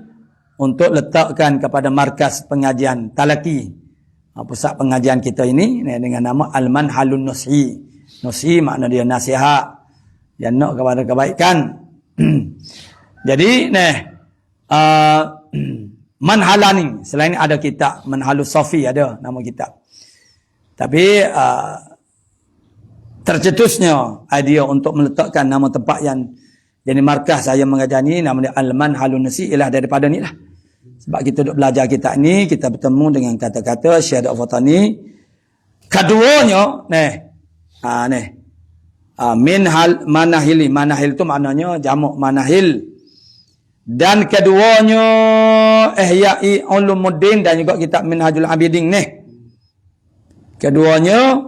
untuk letakkan kepada markas pengajian Talaki, pusat pengajian kita ini dengan nama Al-Manhalun Nushi. Nushi makna dia nasihat. yang nak kepada kebaikan. Jadi Manhalani, selain ada kitab Manhalus Safi, ada nama kitab. Tapi tercetusnya idea untuk meletakkan nama tempat yang jadi markah saya mengajar ni, nama dia Al-Manhalun Nasi, ialah daripada ni lah. Sebab kita duk belajar kitab ni, kita bertemu dengan kata-kata Syekh Al-Fatani. Keduanya minhal manahili. Manahil tu maknanya jamak manahil. Dan keduanya Ihya'i Ulumuddin dan juga kitab Minhajul Abidin ni. Keduanya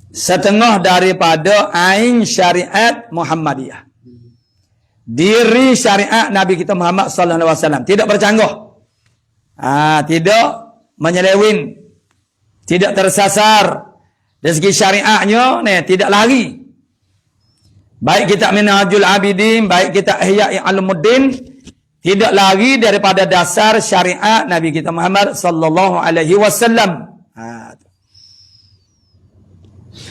setengah daripada ain syariat Muhammadiyah. Diri syariat Nabi kita Muhammad sallallahu alaihi wasallam, tidak bercanggah. Tidak menyeleweng, tidak tersasar. Dari segi syariatnya tidak lari. Baik kitab Minhajul Abidin, baik kitab Ihya'i Ulumuddin, tidak lari daripada dasar syariat Nabi kita Muhammad sallallahu alaihi wasallam.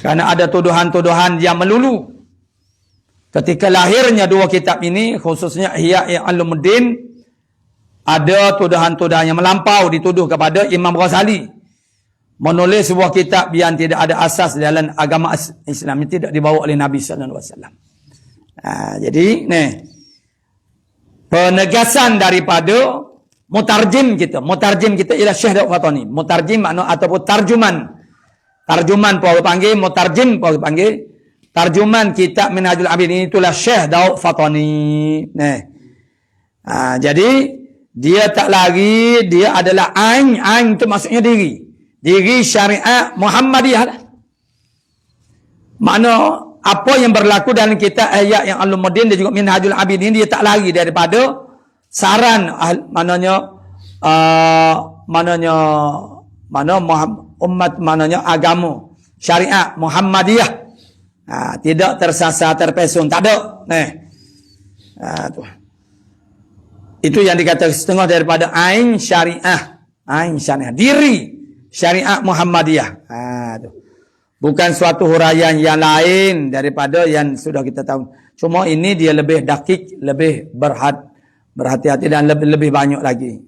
Karena ada tuduhan-tuduhan yang melulu. Ketika lahirnya dua kitab ini, khususnya Ihya'i Ulumuddin, ada tuduhan-tuduhan yang melampau dituduh kepada Imam Ghazali. Menulis sebuah kitab yang tidak ada asas dalam agama Islam, yang tidak dibawa oleh Nabi sallallahu alaihi wasallam. Jadi penegasan daripada mutarjim kita ialah Syekh Al-Fatani. Mutarjim makna ataupun tarjuman. Tarjuman pun panggil, mutarjim pun panggil. Tarjuman kitab Minhajul Abidin itulah Syekh Daud Fatani. Jadi dia tak lari, dia adalah ain itu maksudnya diri. Diri syariat Muhammadiyah lah. Makna apa yang berlaku dalam kitab Ihya'i Ulumuddin dan juga Minhajul Abidin, dia tak lari daripada saran umat, maknanya agama syariat Muhammadiyah. Tidak tersasar, terpesong, tak ada. Itu yang dikatakan setengah daripada ain syariah. Ain syariah, diri syariat Muhammadiyah. Bukan suatu huraian yang lain daripada yang sudah kita tahu. Cuma ini dia lebih dakik, lebih berhati-hati dan lebih banyak lagi.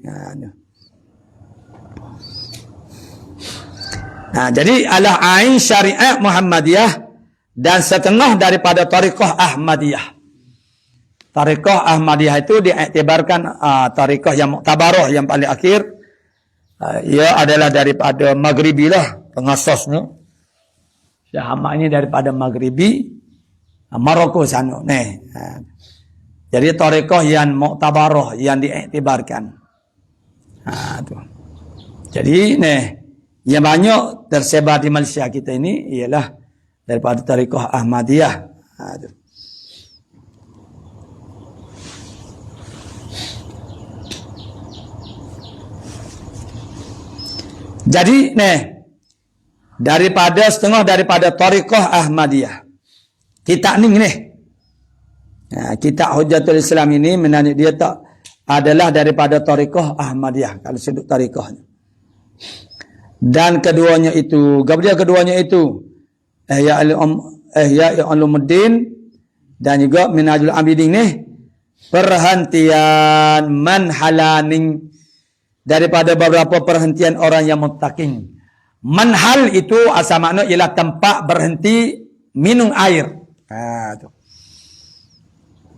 Jadi ala ain syariat Muhammadiyah dan setengah daripada tariqah Ahmadiyah. Tariqah Ahmadiyah itu diiktibarkan tariqah yang muktabarah, yang paling akhir. Ia adalah daripada Maghribi lah pengasasnya. Syekh Ahmad ini daripada Maghribi, Maroko sana. Jadi tariqah yang muktabarah, yang diiktibarkan. Jadi yang banyak tersebar di Malaysia kita ini ialah daripada tariqah Ahmadiyah. Jadi daripada setengah daripada tariqah Ahmadiyah. Kitab ni kitab Hujjatul Islam ini menanya dia tak adalah daripada tariqah Ahmadiyah kalau sudut tariqahnya. Dan keduanya itu Ihya'i Ulumuddin dan juga Minhajul Abidin perhentian manhalaning daripada beberapa perhentian orang yang muttaqin. Manhal itu asal makna ialah tempat berhenti minum air.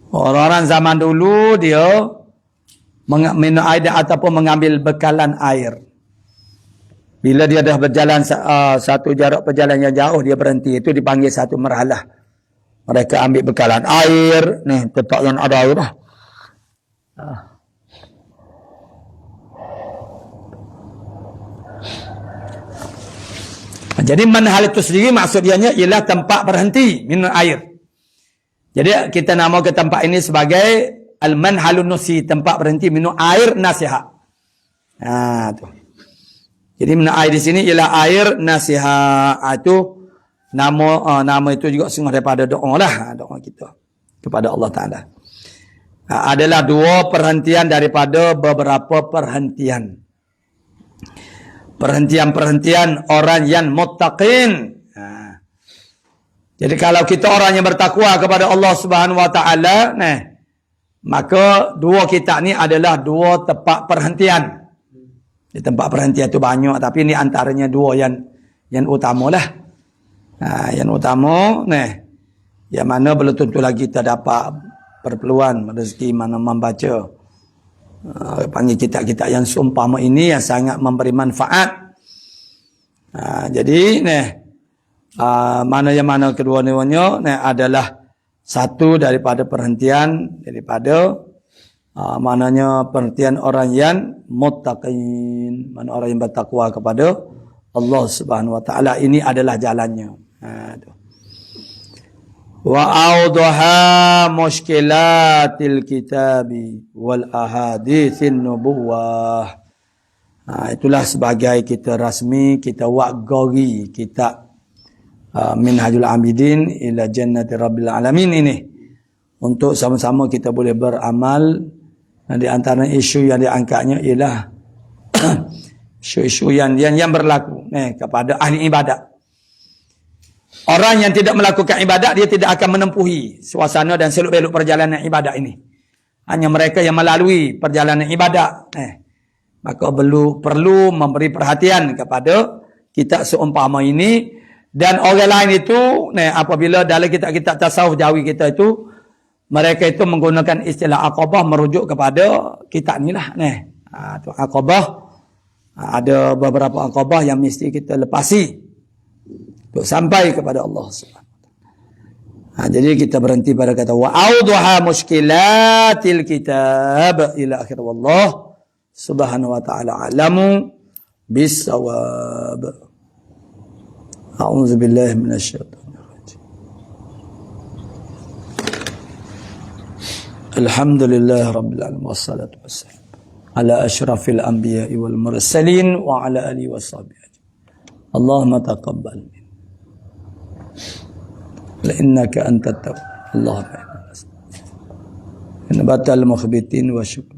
Orang-orang zaman dulu dia minum air ataupun mengambil bekalan air. Bila dia dah berjalan satu jarak perjalanan yang jauh, dia berhenti. Itu dipanggil satu marhalah. Mereka ambil bekalan air. Tempat yang ada air lah. Jadi manhal itu sendiri maksudnya ialah tempat berhenti minum air. Jadi kita nama ke tempat ini sebagai Al-Manhalun Nusi, tempat berhenti minum air nasihat. Tu. Jadi minum air di sini ialah air nasihat. Itu nama itu juga setengah daripada doa lah, doa kita kepada Allah Ta'ala. Adalah dua perhentian daripada beberapa perhentian. Perhentian-perhentian orang yang muttaqin. Jadi kalau kita orang yang bertakwa kepada Allah Subhanahu Wa Taala, maka dua kita ni adalah dua tempat perhentian. Di tempat perhentian tu banyak, tapi ni antaranya dua yang utama lah. Yang utama, yang mana belum tentu lagi kita dapat perpeluan rezeki mana membaca. Panggil kitab-kitab yang seumpama ini yang sangat memberi manfaat. Jadi, mana yang mana kedua-duanya adalah satu daripada perhentian daripada maknanya perhentian orang yang muttaqin, mana orang yang bertakwa kepada Allah Subhanahu Wa Taala. Ini adalah jalannya. Wa awdaha mushkilatil kitabi wal ahaditsin nubuwah. Itulah sebagai kita rasmi kita waqgori kitab Minhajul Abidin ila Jannati Rabbil Alamin ini, untuk sama-sama kita boleh beramal. Di antara isu yang diangkatnya ialah isu-isu yang berlaku kepada ahli ibadat. Orang yang tidak melakukan ibadat, dia tidak akan menempuhi suasana dan seluk-beluk perjalanan ibadat ini. Hanya mereka yang melalui perjalanan ibadat. Maka perlu memberi perhatian kepada kitab seumpama ini. Dan orang lain itu, apabila dalam kitab-kitab tasawuf jawi kita itu, mereka itu menggunakan istilah aqabah merujuk kepada kitab ni lah. Aqabah, ada beberapa aqabah yang mesti kita lepasi untuk sampai kepada Allah SWT. Jadi kita berhenti pada kata wa awdaha mushkilatil kitab ila akhir, wallah Subhanahu Wa Ta'ala alamu bis-shawab. A'udzu billahi minasyaitonir rajim. Alhamdulillah rabbil alamin wassalatu wassalam ala asyrafil anbiya'i wal mursalin wa ala alihi washabihi. Allahumma taqabbal minna innaka antat tawwab. Allahumma inna batal mukhbitin wa syukur.